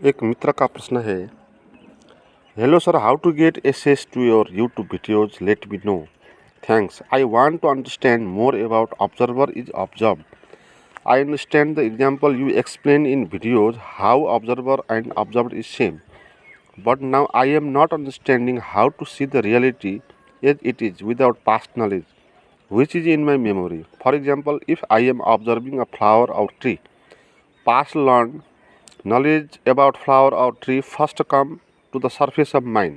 एक मित्र का प्रश्न है, hello sir, how to get access to your YouTube videos, let me know, thanks. I want to understand more about observer is observed. I understand the example you explain in videos how observer and observed is same, but now I am not understanding how to see the reality as it is without past knowledge, which is in my memory. For example, if I am observing a flower or tree, past learned knowledge about flower or tree first come to the surface of mind.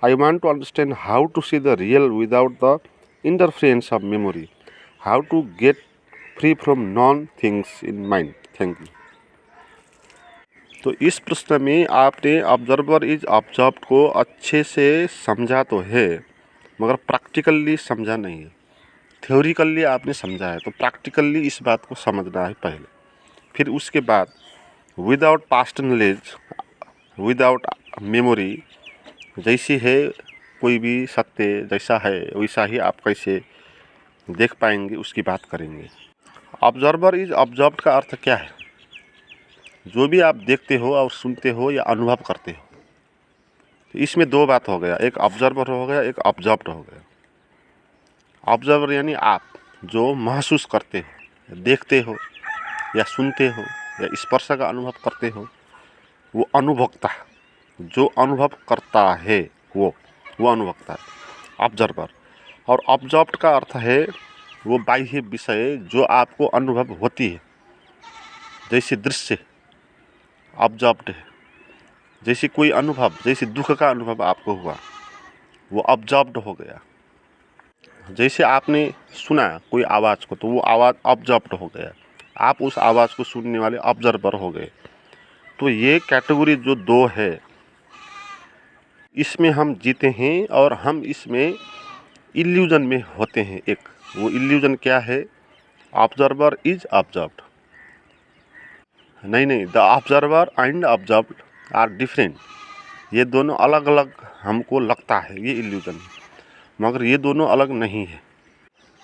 I want to understand how to see the real without the interference of memory, how to get free from non things in mind. Thank you. तो इस प्रश्न में आपने observer is observed को अच्छे से समझा तो है, मगर प्रैक्टिकली समझा नहीं है। थ्योरिकली आपने समझा है, तो प्रैक्टिकली इस बात को समझना है पहले। फिर उसके बाद without past knowledge, without memory, जैसी है कोई भी सत्य जैसा है वैसा ही आप कैसे देख पाएंगे उसकी बात करेंगे। ऑब्जर्वर इज ऑब्जर्व्ड का अर्थ क्या है? जो भी आप देखते हो और सुनते हो या अनुभव करते हो, तो इसमें दो बात हो गया, एक ऑब्जर्वर हो गया, एक ऑब्जर्व्ड हो गया। ऑब्जर्वर यानी आप जो महसूस करते हो, देखते हो या सुनते हो या स्पर्श का अनुभव करते हो, वो अनुभोक्ता, जो अनुभव करता है वो अनुभोक्ता है ऑब्जर्वर। और ऑब्जर्व्ड का अर्थ है वो बाह्य विषय जो आपको अनुभव होती है, जैसे दृश्य ऑब्जर्व्ड है, जैसे कोई अनुभव, जैसे दुख का अनुभव आपको हुआ वो ऑब्जर्व्ड हो गया। जैसे आपने सुना कोई आवाज़ को, तो वो आवाज़ ऑब्जर्व्ड हो गया, आप उस आवाज़ को सुनने वाले ऑब्जर्वर हो गए। तो ये कैटेगरी जो दो है, इसमें हम जीते हैं और हम इसमें इल्यूजन में होते हैं। एक वो इल्यूजन क्या है? Observer is observed. नहीं, the observer and observed are different. ये दोनों अलग अलग हमको लगता है, ये इल्यूजन, मगर ये दोनों अलग नहीं है।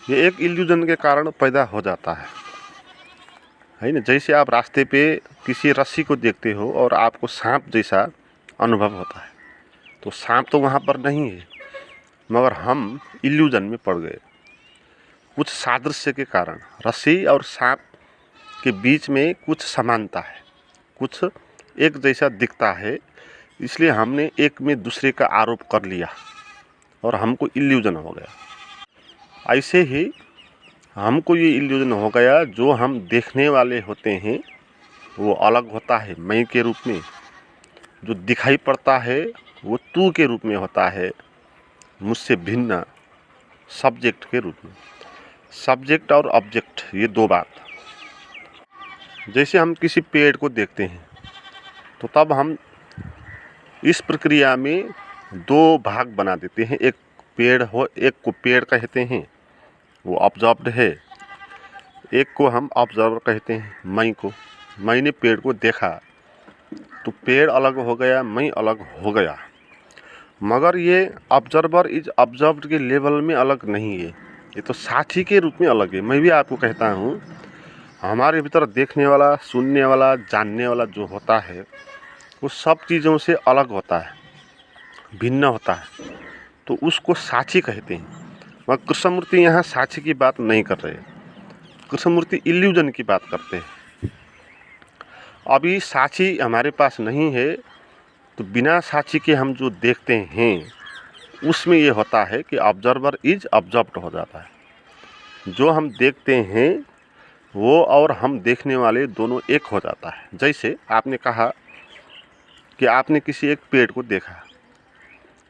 ये एक इल्यूजन के कारण पैदा हो जाता है ना। जैसे आप रास्ते पे किसी रस्सी को देखते हो और आपको सांप जैसा अनुभव होता है, तो सांप तो वहाँ पर नहीं है, मगर हम इल्यूजन में पड़ गए कुछ सादृश्य के कारण। रस्सी और सांप के बीच में कुछ समानता है, कुछ एक जैसा दिखता है, इसलिए हमने एक में दूसरे का आरोप कर लिया और हमको इल्यूजन हो गया। ऐसे ही हमको ये इल्यूजन हो गया, जो हम देखने वाले होते हैं वो अलग होता है मैं के रूप में, जो दिखाई पड़ता है वो तू के रूप में होता है, मुझसे भिन्न सब्जेक्ट के रूप में। सब्जेक्ट और ऑब्जेक्ट, ये दो बात। जैसे हम किसी पेड़ को देखते हैं, तो तब हम इस प्रक्रिया में दो भाग बना देते हैं। एक पेड़ हो, एक को पेड़ कहते हैं, वो ऑब्जर्व्ड है। एक को हम ऑब्जर्वर कहते हैं, मैं को। मैंने पेड़ को देखा, तो पेड़ अलग हो गया, मैं अलग हो गया। मगर ये ऑब्जर्वर इज ऑब्जर्व्ड के लेवल में अलग नहीं है, ये तो साथी के रूप में अलग है। मैं भी आपको कहता हूँ, हमारे भीतर देखने वाला, सुनने वाला, जानने वाला जो होता है वो सब चीज़ों से अलग होता है, भिन्न होता है, तो उसको साक्षी कहते हैं। मगर कृष्णमूर्ति यहाँ साक्षी की बात नहीं कर रहे, कृष्णमूर्ति इल्यूजन की बात करते हैं। अभी साक्षी हमारे पास नहीं है, तो बिना साक्षी के हम जो देखते हैं उसमें ये होता है कि ऑब्जर्वर इज ऑब्जर्व्ड हो जाता है। जो हम देखते हैं वो और हम देखने वाले दोनों एक हो जाता है। जैसे आपने कहा कि आपने किसी एक पेड़ को देखा,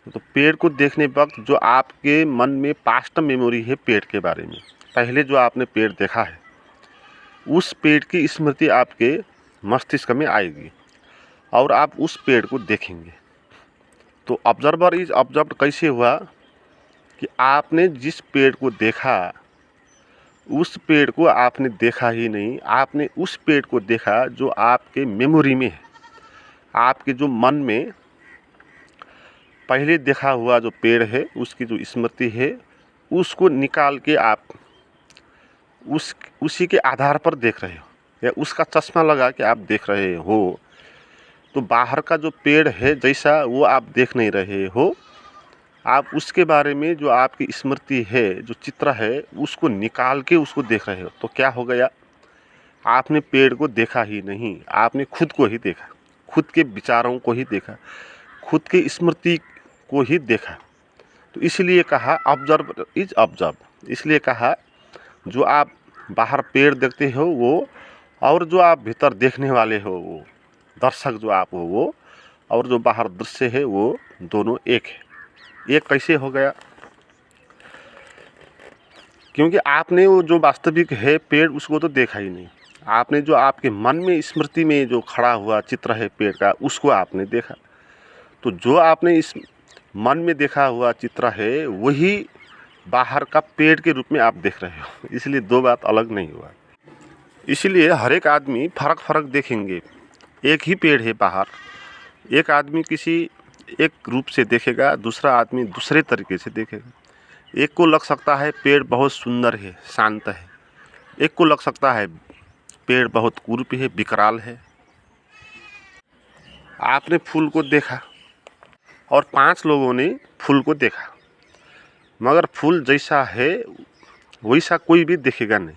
तो पेड़ को देखने वक्त जो आपके मन में पास्ट मेमोरी है पेड़ के बारे में, पहले जो आपने पेड़ देखा है, उस पेड़ की स्मृति आपके मस्तिष्क में आएगी और आप उस पेड़ को देखेंगे। तो ऑब्जर्वर इज ऑब्जर्व्ड कैसे हुआ कि आपने जिस पेड़ को देखा, उस पेड़ को आपने देखा ही नहीं, आपने उस पेड़ को देखा जो आपके मेमोरी में है, आपके जो मन में पहले देखा हुआ जो पेड़ है उसकी जो स्मृति है, उसको निकाल के आप उसी के आधार पर देख रहे हो, या उसका चश्मा लगा के आप देख रहे हो। तो बाहर का जो पेड़ है जैसा वो आप देख नहीं रहे हो, आप उसके बारे में जो आपकी स्मृति है, जो चित्र है, उसको निकाल के उसको देख रहे हो। तो क्या हो गया, आपने पेड़ को देखा ही नहीं, आपने खुद को ही देखा, खुद के विचारों को ही देखा, खुद की स्मृति को ही देखा। तो इसलिए कहा ऑब्जर्व इज ऑब्जर्व। इसलिए कहा जो आप बाहर पेड़ देखते हो वो, और जो आप भीतर देखने वाले हो वो, दर्शक जो आप हो वो, और जो बाहर दृश्य है वो, दोनों एक है। ये कैसे हो गया, क्योंकि आपने वो जो वास्तविक है पेड़ उसको तो देखा ही नहीं, आपने जो आपके मन में स्मृति में जो खड़ा हुआ चित्र है पेड़ का उसको आपने देखा। तो जो आपने इस मन में देखा हुआ चित्र है वही बाहर का पेड़ के रूप में आप देख रहे हो, इसलिए दो बात अलग नहीं हुआ। इसलिए हर एक आदमी फ़र्क देखेंगे। एक ही पेड़ है बाहर, एक आदमी किसी एक रूप से देखेगा, दूसरा आदमी दूसरे तरीके से देखेगा। एक को लग सकता है पेड़ बहुत सुंदर है, शांत है, एक को लग सकता है पेड़ बहुत कुरूप है, विकराल है। आपने फूल को देखा और 5 लोगों ने फूल को देखा, मगर फूल जैसा है वैसा कोई भी देखेगा नहीं।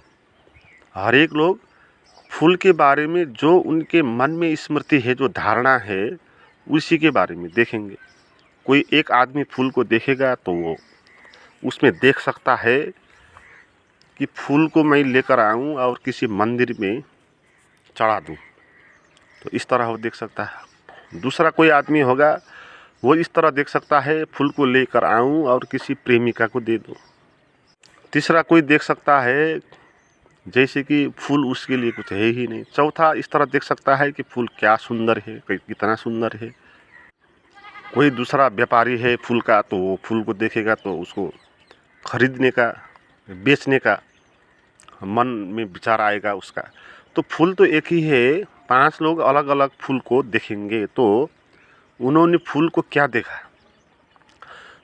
हर एक लोग फूल के बारे में जो उनके मन में स्मृति है, जो धारणा है, उसी के बारे में देखेंगे। कोई एक आदमी फूल को देखेगा तो वो उसमें देख सकता है कि फूल को मैं लेकर आऊं और किसी मंदिर में चढ़ा दूं, तो इस तरह वो देख सकता है। दूसरा कोई आदमी होगा वो इस तरह देख सकता है, फूल को लेकर आऊं और किसी प्रेमिका को दे दूं। तीसरा कोई देख सकता है जैसे कि फूल उसके लिए कुछ है ही नहीं। चौथा इस तरह देख सकता है कि फूल क्या सुंदर है, कितना सुंदर है। कोई दूसरा व्यापारी है फूल का, तो वो फूल को देखेगा तो उसको खरीदने का, बेचने का मन में विचार आएगा उसका। तो फूल तो एक ही है, 5 लोग अलग अलग फूल को देखेंगे। तो उन्होंने फूल को क्या देखा,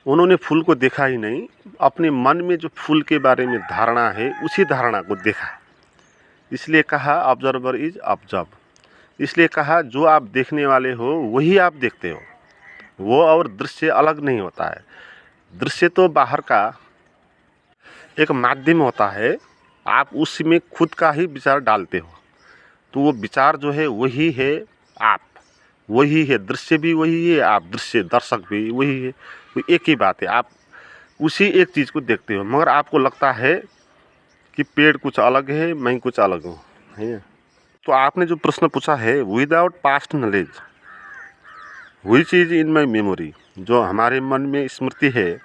उन्होंने फूल को देखा ही नहीं, अपने मन में जो फूल के बारे में धारणा है उसी धारणा को देखा। इसलिए कहा ऑब्जर्वर इज ऑब्जर्व। इसलिए कहा जो आप देखने वाले हो वही आप देखते हो, वो और दृश्य अलग नहीं होता है। दृश्य तो बाहर का एक माध्यम होता है, आप उसमें खुद का ही विचार डालते हो। तो वो विचार जो है वही है, आप वही है, दृश्य भी वही है, आप दृश्य दर्शक भी वही है। तो एक ही बात है, आप उसी एक चीज़ को देखते हो, मगर आपको लगता है कि पेड़ कुछ अलग है, मैं कुछ अलग हूँ, है। तो आपने जो प्रश्न पूछा है, without past knowledge which is in my memory, जो हमारे मन में स्मृति है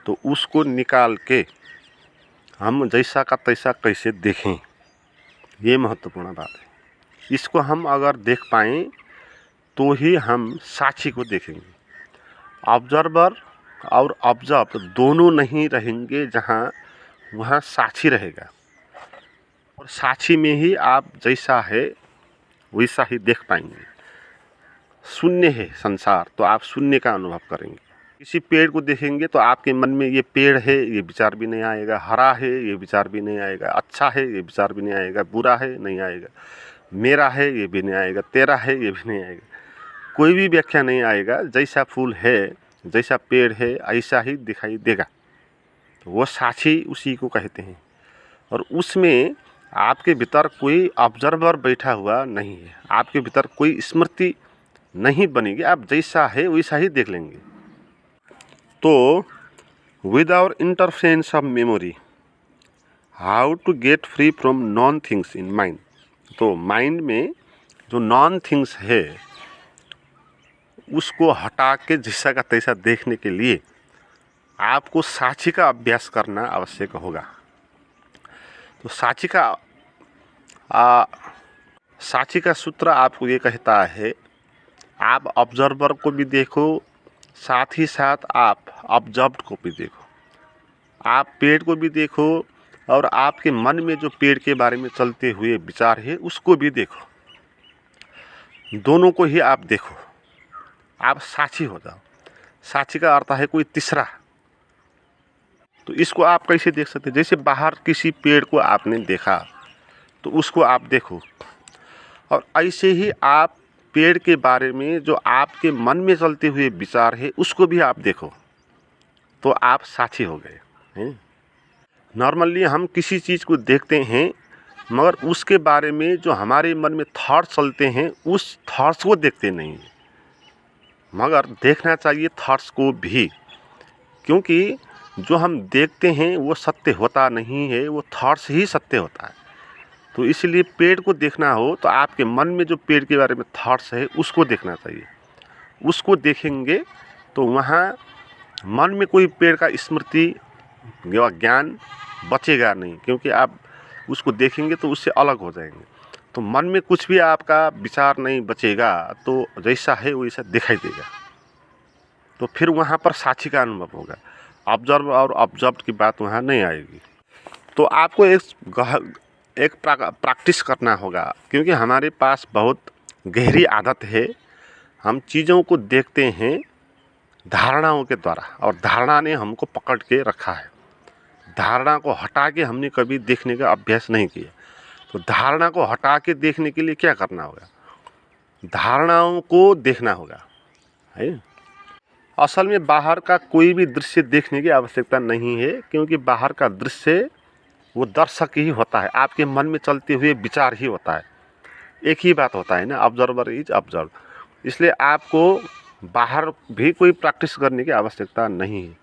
तो उसको निकाल के हम जैसा का तैसा कैसे देखें, ये महत्वपूर्ण बात है। इसको हम अगर देख पाएँ तो ही हम साक्षी को देखेंगे। ऑब्जर्वर और ऑब्जर्व दोनों नहीं रहेंगे, जहाँ वहाँ साक्षी रहेगा, और साक्षी में ही आप जैसा है वैसा ही देख पाएंगे। शून्य है संसार, तो आप शून्य का अनुभव करेंगे। किसी पेड़ को देखेंगे तो आपके मन में ये पेड़ है ये विचार भी नहीं आएगा, हरा है ये विचार भी नहीं आएगा, अच्छा है ये विचार भी नहीं आएगा, बुरा है नहीं आएगा, मेरा है ये भी नहीं आएगा, तेरा है ये भी नहीं आएगा, कोई भी व्याख्या नहीं आएगा। जैसा फूल है, जैसा पेड़ है, ऐसा ही दिखाई देगा। तो वो साक्षी उसी को कहते हैं, और उसमें आपके भीतर कोई ऑब्जर्वर बैठा हुआ नहीं है, आपके भीतर कोई स्मृति नहीं बनेगी, आप जैसा है वैसा ही देख लेंगे। तो without interference of memory, how to get free from known things in mind. तो माइंड में जो नॉन थिंग्स है उसको हटा के जैसा का तैसा देखने के लिए आपको साक्षी का अभ्यास करना आवश्यक होगा। तो साक्षी का सूत्र आपको ये कहता है, आप ऑब्जर्वर को भी देखो, साथ ही साथ आप ऑब्जर्व्ड को भी देखो। आप पेड़ को भी देखो और आपके मन में जो पेड़ के बारे में चलते हुए विचार है उसको भी देखो। दोनों को ही आप देखो, आप साक्षी हो जाओ। साक्षी का अर्थ है कोई तीसरा। तो इसको आप कैसे देख सकते हैं? जैसे बाहर किसी पेड़ को आपने देखा तो उसको आप देखो, और ऐसे ही आप पेड़ के बारे में जो आपके मन में चलते हुए विचार है उसको भी आप देखो, तो आप साक्षी हो गए हैं। नॉर्मली हम किसी चीज़ को देखते हैं मगर उसके बारे में जो हमारे मन में थॉट्स चलते हैं उस थॉट्स को देखते नहीं हैं, मगर देखना चाहिए थॉट्स को भी, क्योंकि जो हम देखते हैं वो सत्य होता नहीं है, वो थॉट्स ही सत्य होता है। तो इसलिए पेड़ को देखना हो तो आपके मन में जो पेड़ के बारे में थॉट्स है उसको देखना चाहिए। उसको देखेंगे तो वहाँ मन में कोई पेड़ का स्मृति या ज्ञान बचेगा नहीं, क्योंकि आप उसको देखेंगे तो उससे अलग हो जाएंगे। तो मन में कुछ भी आपका विचार नहीं बचेगा तो जैसा है वैसा दिखाई देगा, तो फिर वहाँ पर साक्षी का अनुभव होगा। ऑब्जर्व और ऑब्जर्व की बात वहाँ नहीं आएगी। तो आपको एक प्रैक्टिस करना होगा, क्योंकि हमारे पास बहुत गहरी आदत है, हम चीज़ों को देखते हैं धारणाओं के द्वारा, और धारणा ने हमको पकड़ के रखा है। धारणा को हटा के हमने कभी देखने का अभ्यास नहीं किया। तो धारणा को हटा के देखने के लिए क्या करना होगा? धारणाओं को देखना होगा, है। असल में बाहर का कोई भी दृश्य देखने की आवश्यकता नहीं है, क्योंकि बाहर का दृश्य वो दर्शक ही होता है, आपके मन में चलते हुए विचार ही होता है। एक ही बात होता है ना, ऑब्जर्वर इज ऑब्जर्व। इसलिए आपको बाहर भी कोई प्रैक्टिस करने की आवश्यकता नहीं है।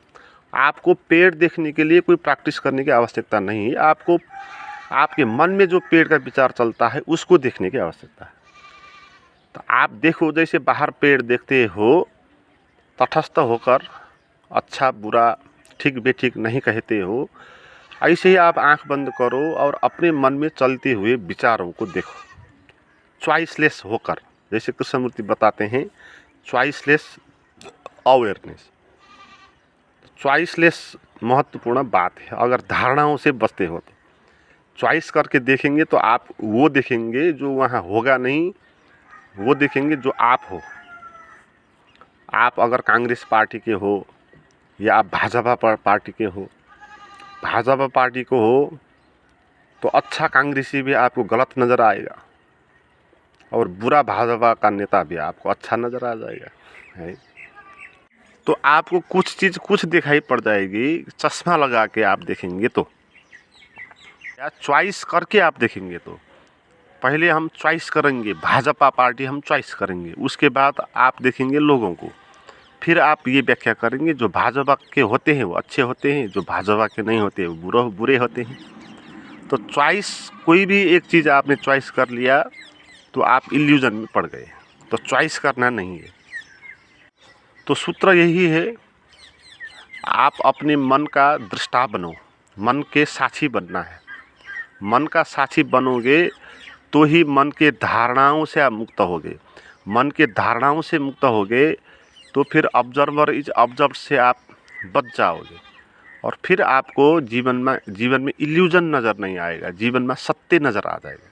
आपको पेड़ देखने के लिए कोई प्रैक्टिस करने की आवश्यकता नहीं है। आपको आपके मन में जो पेड़ का विचार चलता है उसको देखने की आवश्यकता है। तो आप देखो, जैसे बाहर पेड़ देखते हो तटस्थ होकर, अच्छा बुरा ठीक बेठीक नहीं कहते हो, ऐसे ही आप आंख बंद करो और अपने मन में चलते हुए विचारों को देखो, चॉइसलेस होकर। जैसे कृष्णमूर्ति बताते हैं चॉइसलेस अवेयरनेस। चॉइसलेस महत्वपूर्ण बात है। अगर धारणाओं से बचते हो तो चॉइस करके देखेंगे तो आप वो देखेंगे जो वहाँ होगा नहीं, वो देखेंगे जो आप हो। आप अगर कांग्रेस पार्टी के हो या आप भाजपा पार्टी के हो, भाजपा पार्टी को हो तो अच्छा कांग्रेसी भी आपको गलत नज़र आएगा और बुरा भाजपा का नेता भी आपको अच्छा नज़र आ जाएगा, है। तो आपको कुछ चीज़ कुछ दिखाई पड़ जाएगी, चश्मा लगा के आप देखेंगे तो, या चॉइस करके आप देखेंगे तो। पहले हम चॉइस करेंगे, भाजपा पार्टी हम चॉइस करेंगे, उसके बाद आप देखेंगे लोगों को, फिर आप ये व्याख्या करेंगे जो भाजपा के होते हैं वो अच्छे होते हैं, जो भाजपा के नहीं होते वो बुरे होते हैं। तो चॉइस, कोई भी एक चीज़ आपने चॉइस कर लिया तो आप इल्यूजन में पड़ गए। तो चॉइस करना नहीं है। तो सूत्र यही है, आप अपने मन का दृष्टा बनो, मन के साक्षी बनना है। मन का साक्षी बनोगे तो ही मन के धारणाओं से आप मुक्त होगे। मन के धारणाओं से मुक्त होगे तो फिर ऑब्जर्वर इज ऑब्जर्व से आप बच जाओगे, और फिर आपको जीवन में इल्यूजन नज़र नहीं आएगा, जीवन में सत्य नज़र आ जाएगा,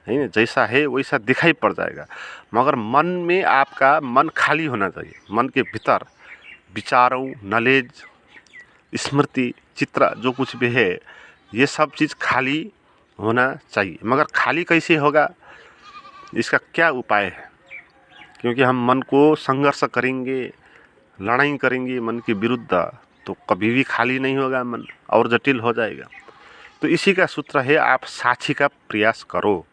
है ना। जैसा है वैसा दिखाई पड़ जाएगा। मगर मन में आपका मन खाली होना चाहिए। मन के भीतर विचारों, नॉलेज, स्मृति, चित्र जो कुछ भी है ये सब चीज़ खाली होना चाहिए। मगर खाली कैसे होगा, इसका क्या उपाय है? क्योंकि हम मन को संघर्ष करेंगे, लड़ाई करेंगे मन के विरुद्ध, तो कभी भी खाली नहीं होगा, मन और जटिल हो जाएगा। तो इसी का सूत्र है, आप साक्षी का प्रयास करो,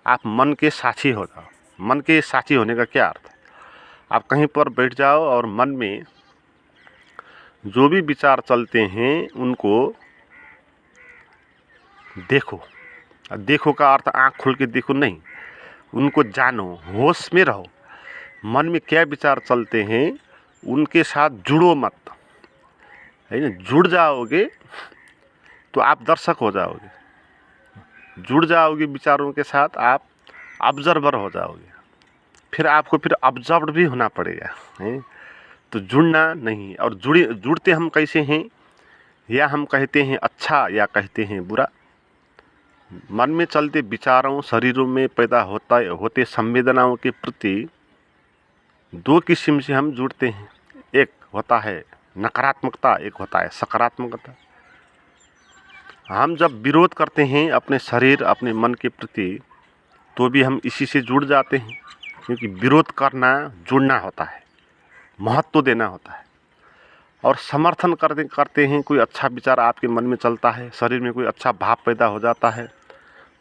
आप मन के साक्षी हो जाओ। मन के साक्षी होने का क्या अर्थ है? आप कहीं पर बैठ जाओ और मन में जो भी विचार चलते हैं उनको देखो। देखो का अर्थ आँख खोल के देखो नहीं, उनको जानो, होश में रहो। मन में क्या विचार चलते हैं उनके साथ जुड़ो मत, है ना। जुड़ जाओगे तो आप दर्शक हो जाओगे, जुड़ जाओगे विचारों के साथ, आप ऑब्जर्वर हो जाओगे। फिर आपको फिर ऑब्जर्व भी होना पड़ेगा, है। तो जुड़ना नहीं। और जुड़ते हम कैसे हैं, या हम कहते हैं अच्छा या कहते हैं बुरा। मन में चलते विचारों, शरीरों में पैदा होते संवेदनाओं के प्रति दो किस्म से हम जुड़ते हैं। एक होता है नकारात्मकता, एक होता है सकारात्मकता। हम जब विरोध करते हैं अपने शरीर, अपने मन के प्रति, तो भी हम इसी से जुड़ जाते हैं। क्योंकि विरोध करना जुड़ना होता है, महत्व देना होता है। और समर्थन करते हैं, कोई अच्छा विचार आपके मन में चलता है, शरीर में कोई अच्छा भाव पैदा हो जाता है,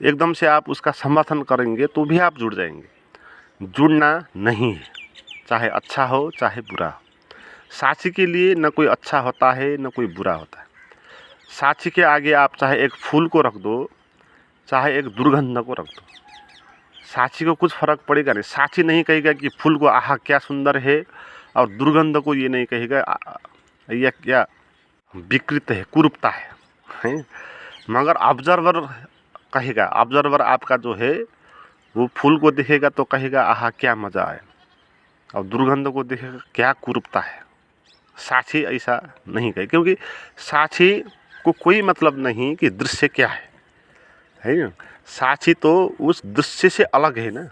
एकदम से आप उसका समर्थन करेंगे तो भी आप जुड़ जाएंगे। जुड़ना नहीं है, चाहे अच्छा हो चाहे बुरा हो। साक्षी के लिए न कोई अच्छा होता है न कोई बुरा होता है। साक्षी के आगे आप चाहे एक फूल को रख दो, चाहे एक दुर्गंध को रख दो, साक्षी को कुछ फर्क पड़ेगा नहीं। साक्षी नहीं कहेगा कि फूल को आहा क्या सुंदर है, और दुर्गंध को ये नहीं कहेगा यह क्या विकृत है, कुरूपता है? मगर ऑब्जर्वर कहेगा, ऑब्जर्वर आपका जो है वो फूल को देखेगा तो कहेगा आहा क्या मज़ा आया, और दुर्गंध को देखेगा क्या कुरूपता है। साक्षी ऐसा नहीं कहे, क्योंकि साक्षी को कोई मतलब नहीं कि दृश्य क्या है ना। साक्षी तो उस दृश्य से अलग है ना,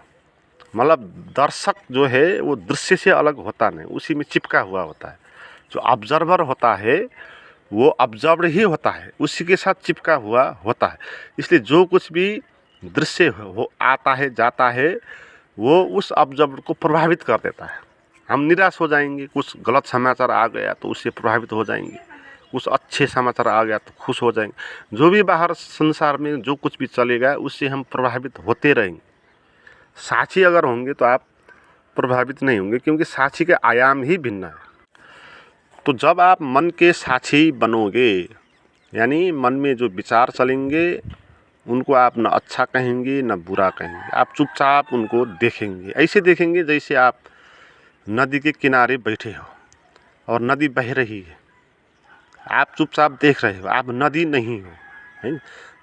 मतलब दर्शक जो है वो दृश्य से अलग होता नहीं, उसी में चिपका हुआ होता है। जो ऑब्जर्वर होता है वो ऑब्जर्वर ही होता है, उसी के साथ चिपका हुआ होता है। इसलिए जो कुछ भी दृश्य हो आता है जाता है वो उस ऑब्जर्वर को प्रभावित कर देता है। हम निराश हो जाएंगे, कुछ गलत समाचार आ गया तो उससे प्रभावित हो जाएंगे, कुछ अच्छे समाचार आ गया तो खुश हो जाएंगे। जो भी बाहर संसार में जो कुछ भी चलेगा उससे हम प्रभावित होते रहेंगे। साक्षी अगर होंगे तो आप प्रभावित नहीं होंगे, क्योंकि साक्षी के आयाम ही भिन्न है। तो जब आप मन के साक्षी बनोगे, यानी मन में जो विचार चलेंगे उनको आप न अच्छा कहेंगे न बुरा कहेंगे, आप चुपचाप उनको देखेंगे। ऐसे देखेंगे जैसे आप नदी के किनारे बैठे हो और नदी बह रही है, आप चुपचाप देख रहे हो, आप नदी नहीं हो, है।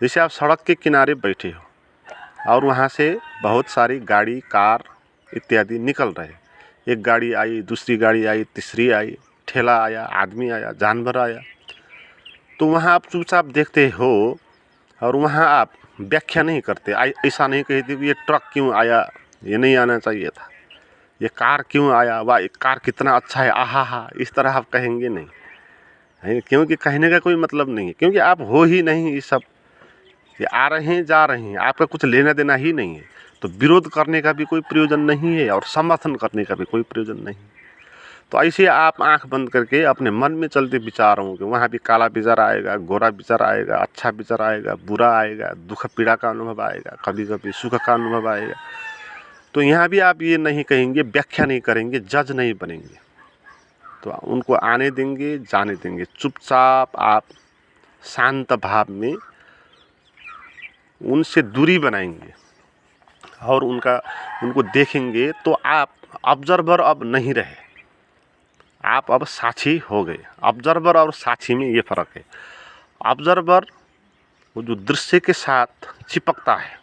जैसे आप सड़क के किनारे बैठे हो और वहाँ से बहुत सारी गाड़ी, कार इत्यादि निकल रहे। एक गाड़ी आई, दूसरी गाड़ी आई, तीसरी आई, ठेला आया, आदमी आया, जानवर आया, तो वहाँ आप चुपचाप देखते हो और वहाँ आप व्याख्या नहीं करते। ऐसा नहीं कहते कि ये ट्रक क्यों आया, ये नहीं आना चाहिए था, ये कार क्यों आया, वाह ये कार कितना अच्छा है, आहा हा, इस तरह आप कहेंगे नहीं, है। क्योंकि कहने का कोई मतलब नहीं है, क्योंकि आप हो ही नहीं ये सब। ये आ रहे हैं जा रहे हैं, आपका कुछ लेना देना ही नहीं है। तो विरोध करने का भी कोई प्रयोजन नहीं है और समर्थन करने का भी कोई प्रयोजन नहीं। तो ऐसे आप आंख बंद करके अपने मन में चलते विचारों के, वहाँ भी काला विचार आएगा, गोरा विचार आएगा, अच्छा विचार आएगा, बुरा आएगा, दुख पीड़ा का अनुभव आएगा, कभी कभी सुख का अनुभव आएगा। तो यहाँ भी आप ये नहीं कहेंगे, व्याख्या नहीं करेंगे, जज नहीं बनेंगे। तो उनको आने देंगे, जाने देंगे। चुपचाप आप शांत भाव में उनसे दूरी बनाएंगे और उनको देखेंगे। तो आप ऑब्जर्वर अब नहीं रहे, आप अब साक्षी हो गए। ऑब्जर्वर और साक्षी में ये फ़र्क है। ऑब्जर्वर वो जो दृश्य के साथ चिपकता है,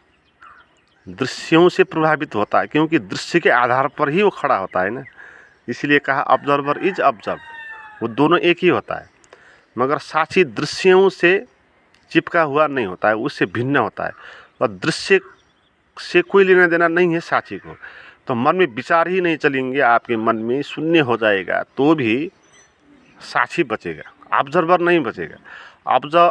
दृश्यों से प्रभावित होता है, क्योंकि दृश्य के आधार पर ही वो खड़ा होता है ना। इसलिए कहा ऑब्जर्वर इज ऑब्जर्व, वो दोनों एक ही होता है। मगर साक्षी दृश्यों से चिपका हुआ नहीं होता है, उससे भिन्न होता है। और दृश्य से कोई लेना देना नहीं है साक्षी को। तो मन में विचार ही नहीं चलेंगे, आपके मन में शून्य हो जाएगा तो भी साक्षी बचेगा, ऑब्जर्वर नहीं बचेगा।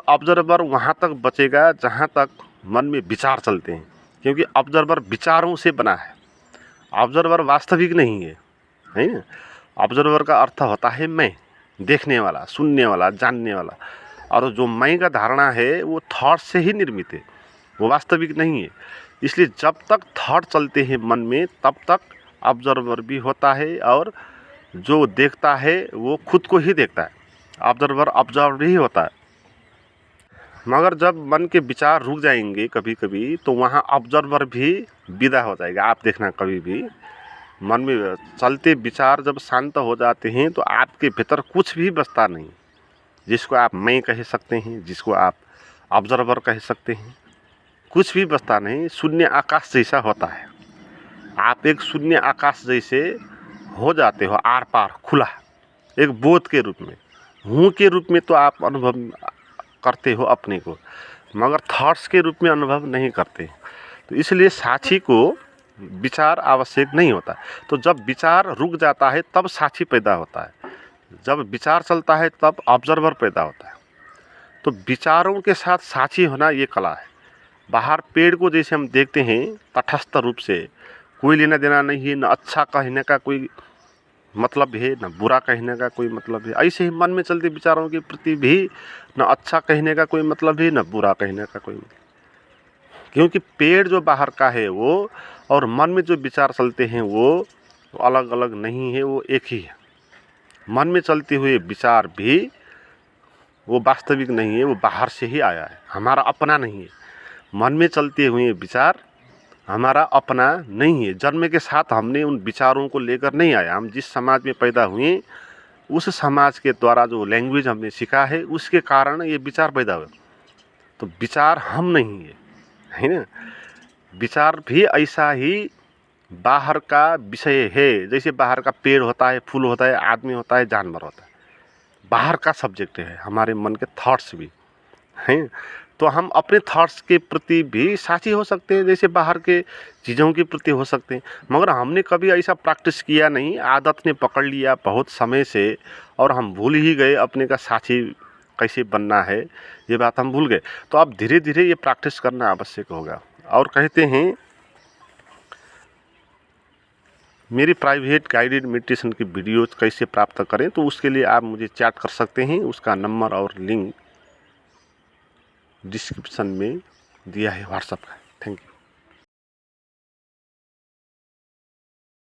ऑब्जर्वर वहाँ तक बचेगा जहाँ तक मन में विचार चलते हैं, क्योंकि ऑब्जर्वर विचारों से बना है। ऑब्जर्वर वास्तविक नहीं है ना। ऑब्जर्वर का अर्थ होता है मैं, देखने वाला, सुनने वाला, जानने वाला। और जो मैं का धारणा है वो थॉट से ही निर्मित है, वो वास्तविक नहीं है। इसलिए जब तक थॉट चलते हैं मन में तब तक ऑब्जर्वर भी होता है, और जो देखता है वो खुद को ही देखता है। ऑब्जर्वर ऑब्जर्वर ही होता है। मगर जब मन के विचार रुक जाएंगे कभी कभी, तो वहाँ ऑब्जर्वर भी विदा हो जाएगा। आप देखना कभी भी मन में चलते विचार जब शांत हो जाते हैं तो आपके भीतर कुछ भी बचता नहीं, जिसको आप मैं कह सकते हैं, जिसको आप ऑब्जर्वर कह सकते हैं। कुछ भी बचता नहीं, शून्य आकाश जैसा होता है। आप एक शून्य आकाश जैसे हो जाते हो, आर पार खुला, एक बोध के रूप में, हूँ के रूप में तो आप अनुभव करते हो अपने को, मगर थॉट्स के रूप में अनुभव नहीं करते। तो इसलिए साक्षी को विचार आवश्यक नहीं होता। तो जब विचार रुक जाता है तब साक्षी पैदा होता है, जब विचार चलता है तब ऑब्जर्वर पैदा होता है। तो विचारों के साथ साक्षी होना ये कला है। बाहर पेड़ को जैसे हम देखते हैं तटस्थ रूप से, कोई लेना देना नहीं है, न अच्छा कहने का कोई मतलब है, न बुरा कहने का कोई मतलब है। ऐसे ही मन में चलते विचारों के प्रति भी न अच्छा कहने का कोई मतलब है, न बुरा कहने का कोई मतलब। क्योंकि पेड़ जो बाहर का है वो और मन में जो विचार चलते हैं वो अलग अलग नहीं है, वो एक ही है। मन में चलते हुए विचार भी वो वास्तविक नहीं है, वो बाहर से ही आया है, हमारा अपना नहीं है। मन में चलते हुए विचार हमारा अपना नहीं है। जन्म के साथ हमने उन विचारों को लेकर नहीं आया। हम जिस समाज में पैदा हुए उस समाज के द्वारा जो लैंग्वेज हमने सीखा है उसके कारण ये विचार पैदा हुए। तो विचार हम नहीं है ना। विचार भी ऐसा ही बाहर का विषय है, जैसे बाहर का पेड़ होता है, फूल होता है, आदमी होता है, जानवर होता है, बाहर का सब्जेक्ट है। हमारे मन के थॉट्स भी हैं, तो हम अपने थॉट्स के प्रति भी साथी हो सकते हैं, जैसे बाहर के चीज़ों के प्रति हो सकते हैं। मगर हमने कभी ऐसा प्रैक्टिस किया नहीं, आदत ने पकड़ लिया बहुत समय से और हम भूल ही गए अपने का साथी कैसे बनना है, ये बात हम भूल गए। तो अब धीरे धीरे ये प्रैक्टिस करना आवश्यक होगा। और कहते हैं मेरी प्राइवेट गाइडेड मेडिटेशन की वीडियोज़ कैसे प्राप्त करें, तो उसके लिए आप मुझे चैट कर सकते हैं। उसका नंबर और लिंक डिस्क्रिप्शन में दिया है व्हाट्सएप का।